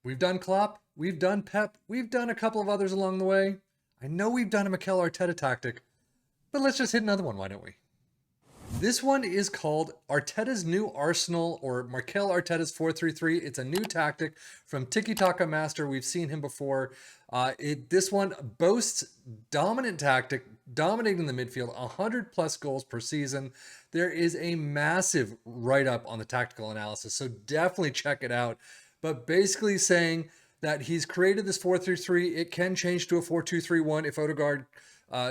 We've done Klopp, we've done Pep, we've done a couple of others along the way. I know we've done a Mikel Arteta tactic, but let's just hit another one, why don't we? This one is called Arteta's New Arsenal, or Mikel Arteta's 4-3-3. It's a new tactic from Tikitakamaster. We've seen him before. This one boasts dominant tactic, dominating the midfield, 100 plus goals per season. There is a massive write-up on the tactical analysis, so definitely check it out. But basically saying that he's created this 4-3-3. It can change to a 4-2-3-1 if Odegaard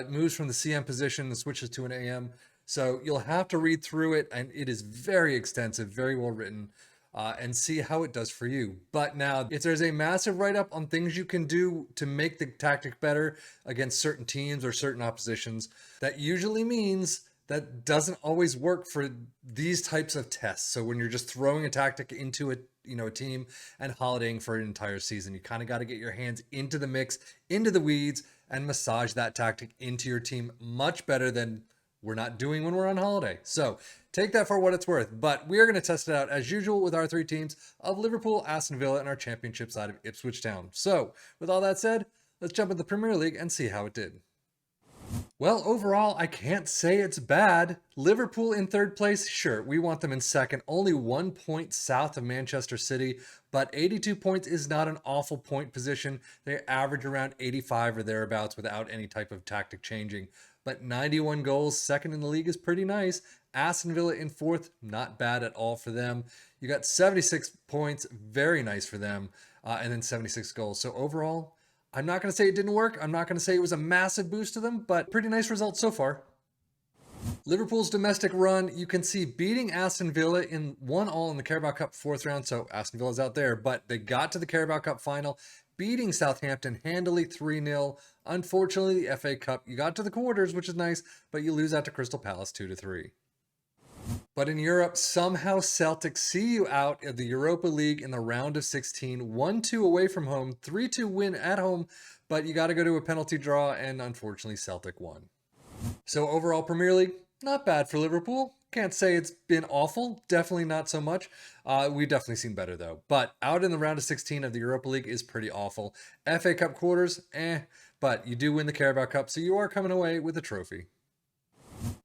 moves from the CM position and switches to an AM. So you'll have to read through it, and it is very extensive, very well written, and see how it does for you. But now, if there's a massive write-up on things you can do to make the tactic better against certain teams or certain oppositions, that usually means that doesn't always work for these types of tests. So when you're just throwing a tactic into a team and holidaying for an entire season, you kind of got to get your hands into the mix, into the weeds, and massage that tactic into your team much better than we're not doing when we're on holiday. So take that for what it's worth. But we are going to test it out as usual with our three teams of Liverpool, Aston Villa, and our championship side of Ipswich Town. So with all that said, let's jump into the Premier League and see how it did. Well, overall, I can't say it's bad. Liverpool in third place, sure, we want them in second, only 1 point south of Manchester City, but 82 points is not an awful point position. They average around 85 or thereabouts without any type of tactic changing. But 91 goals, second in the league, is pretty nice. Aston Villa in fourth, not bad at all for them. You got 76 points, very nice for them, and then 76 goals. So overall, I'm not going to say it didn't work. I'm not going to say it was a massive boost to them, but pretty nice results so far. Liverpool's domestic run, you can see beating Aston Villa in 1-1 in the Carabao Cup fourth round, so Aston Villa's out there, but they got to the Carabao Cup final, beating Southampton handily 3-0. Unfortunately, the FA Cup, you got to the quarters, which is nice, but you lose out to Crystal Palace 2-3. But in Europe, somehow Celtic see you out of the Europa League in the round of 16, 1-2 away from home, 3-2 win at home, but you got to go to a penalty draw, and unfortunately Celtic won. So overall Premier League, not bad for Liverpool. Can't say it's been awful, definitely not so much. We've definitely seen better though. But out in the round of 16 of the Europa League is pretty awful. FA Cup quarters, but you do win the Carabao Cup, so you are coming away with a trophy.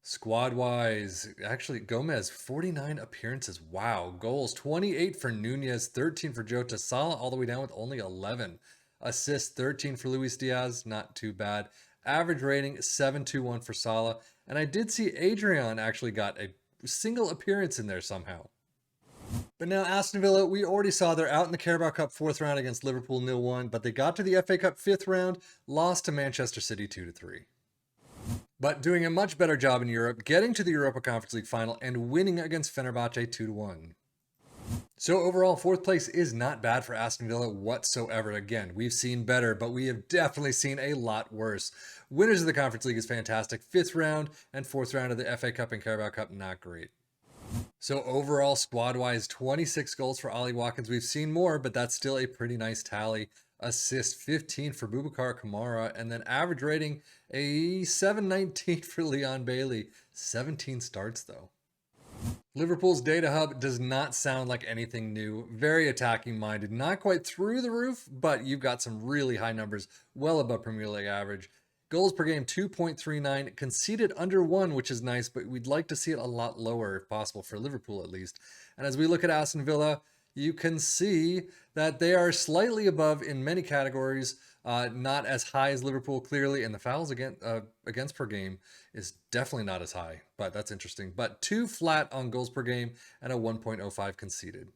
Squad-wise, actually, Gomez, 49 appearances. Wow. Goals, 28 for Nunez, 13 for Jota. Salah all the way down with only 11. Assists, 13 for Luis Diaz. Not too bad. Average rating, 7.21 for Salah. And I did see Adrian actually got a single appearance in there somehow. But now Aston Villa, we already saw they're out in the Carabao Cup fourth round against Liverpool 0-1, but they got to the FA Cup fifth round, lost to Manchester City 2-3. But doing a much better job in Europe, getting to the Europa Conference League final and winning against Fenerbahce 2-1. So overall, fourth place is not bad for Aston Villa whatsoever. Again, we've seen better, but we have definitely seen a lot worse. Winners of the Conference League is fantastic. Fifth round and fourth round of the FA Cup and Carabao Cup, not great. So overall, squad-wise, 26 goals for Ollie Watkins. We've seen more, but that's still a pretty nice tally. Assist 15 for Boubacar Kamara, and then average rating a 7.19 for Leon Bailey. 17 starts though. Liverpool's data hub does not sound like anything new. Very attacking minded, not quite through the roof, but you've got some really high numbers, well above Premier League average. Goals per game 2.39, conceded under 1, which is nice, but we'd like to see it a lot lower if possible for Liverpool at least. And as we look at Aston Villa, you can see that they are slightly above in many categories, not as high as Liverpool clearly, and the fouls against per game is definitely not as high, but that's interesting. But 2 flat on goals per game and a 1.05 conceded.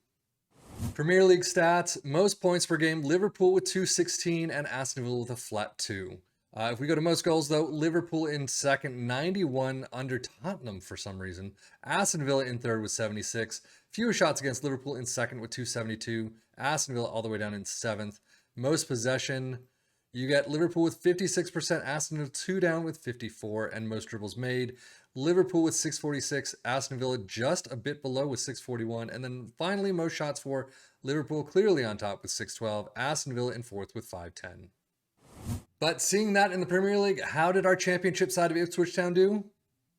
Premier League stats, most points per game, Liverpool with 216 and Aston Villa with a flat 2. If we go to most goals, though, Liverpool in second, 91 under Tottenham for some reason. Aston Villa in third with 76. Fewer shots against Liverpool in second with 272. Aston Villa all the way down in seventh. Most possession, you get Liverpool with 56%, Aston Villa 2 down with 54, and most dribbles made. Liverpool with 646, Aston Villa just a bit below with 641, and then finally most shots for Liverpool clearly on top with 612, Aston Villa in fourth with 510. But seeing that in the Premier League, how did our championship side of Ipswich Town do?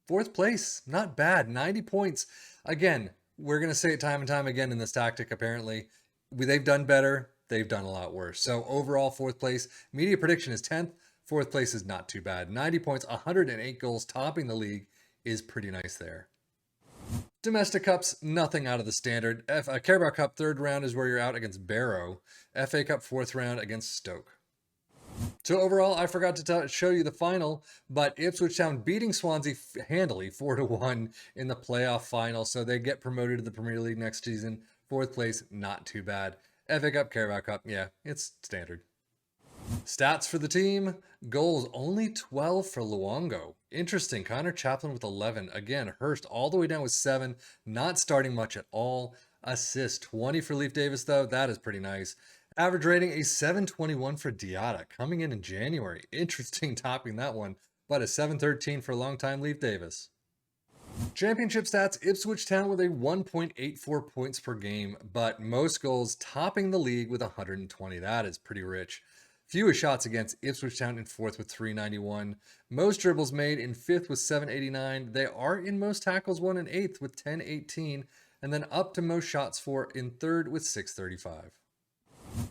Fourth place, not bad, 90 points. Again, we're going to say it time and time again in this tactic, apparently. They've done better. they've done a lot worse. So overall, 4th place. Media prediction is 10th. 4th place is not too bad. 90 points, 108 goals, topping the league is pretty nice there. Domestic Cups, nothing out of the standard. Carabao Cup 3rd round is where you're out against Barrow. FA Cup 4th round against Stoke. So overall, I forgot to show you the final, but Ipswich Town beating Swansea handily 4-1 in the playoff final. So they get promoted to the Premier League next season. 4th place, not too bad. FA Cup, Carabao Cup, yeah, it's standard. Stats for the team. Goals, only 12 for Luongo. Interesting. Connor Chaplin with 11. Again, Hurst all the way down with 7. Not starting much at all. Assist, 20 for Leif Davis, though. That is pretty nice. Average rating, a 721 for Diatta, coming in January. Interesting topping that one, but a 713 for longtime Leif Davis. Championship stats, Ipswich Town with a 1.84 points per game, but most goals, topping the league with 120. That is pretty rich. Fewest shots against, Ipswich Town in 4th with 391. Most dribbles made in 5th with 789. They are in most tackles won in 8th with 1018, and then up to most shots for in 3rd with 635.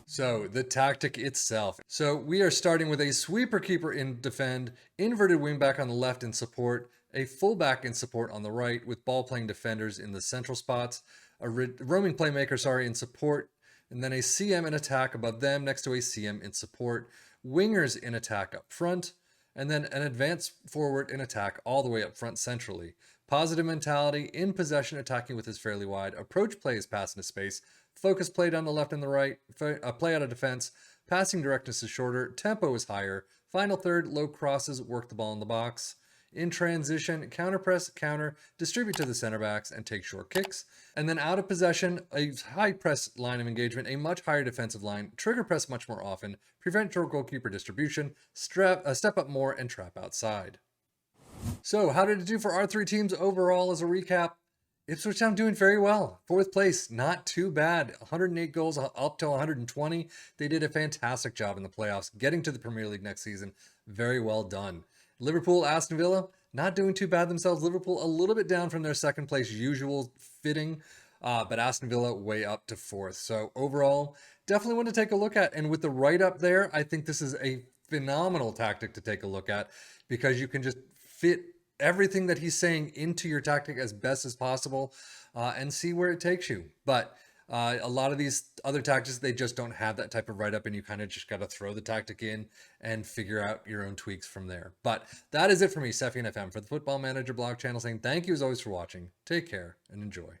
So the tactic itself. So we are starting with a sweeper keeper in defend, inverted wingback on the left in support, a fullback in support on the right with ball playing defenders in the central spots, a roaming playmaker, in support, and then a CM in attack above them next to a CM in support, wingers in attack up front, and then an advanced forward in attack all the way up front centrally. Positive mentality, in possession, attacking with his fairly wide. Approach play is pass into space. Focus play down the left and the right. Play out of defense. Passing directness is shorter. Tempo is higher. Final third, low crosses, work the ball in the box. In transition, counter press, counter, distribute to the center backs, and take short kicks. And then out of possession, a high press line of engagement, a much higher defensive line, trigger press much more often, prevent short goalkeeper distribution, step up more, and trap outside. So how did it do for our 3 teams overall as a recap? Ipswich Town doing very well. 4th place, not too bad. 108 goals up to 120. They did a fantastic job in the playoffs, getting to the Premier League next season. Very well done. Liverpool, Aston Villa, not doing too bad themselves. Liverpool a little bit down from their 2nd place usual fitting, but Aston Villa way up to 4th. So overall, definitely want to take a look at. And with the write-up there, I think this is a phenomenal tactic to take a look at because you can just fit everything that he's saying into your tactic as best as possible and see where it takes you. But a lot of these other tactics, they just don't have that type of write-up, and you kind of just got to throw the tactic in and figure out your own tweaks from there. But that is it for me, Sefian FM, for the Football Manager blog channel, saying thank you as always for watching. Take care and enjoy.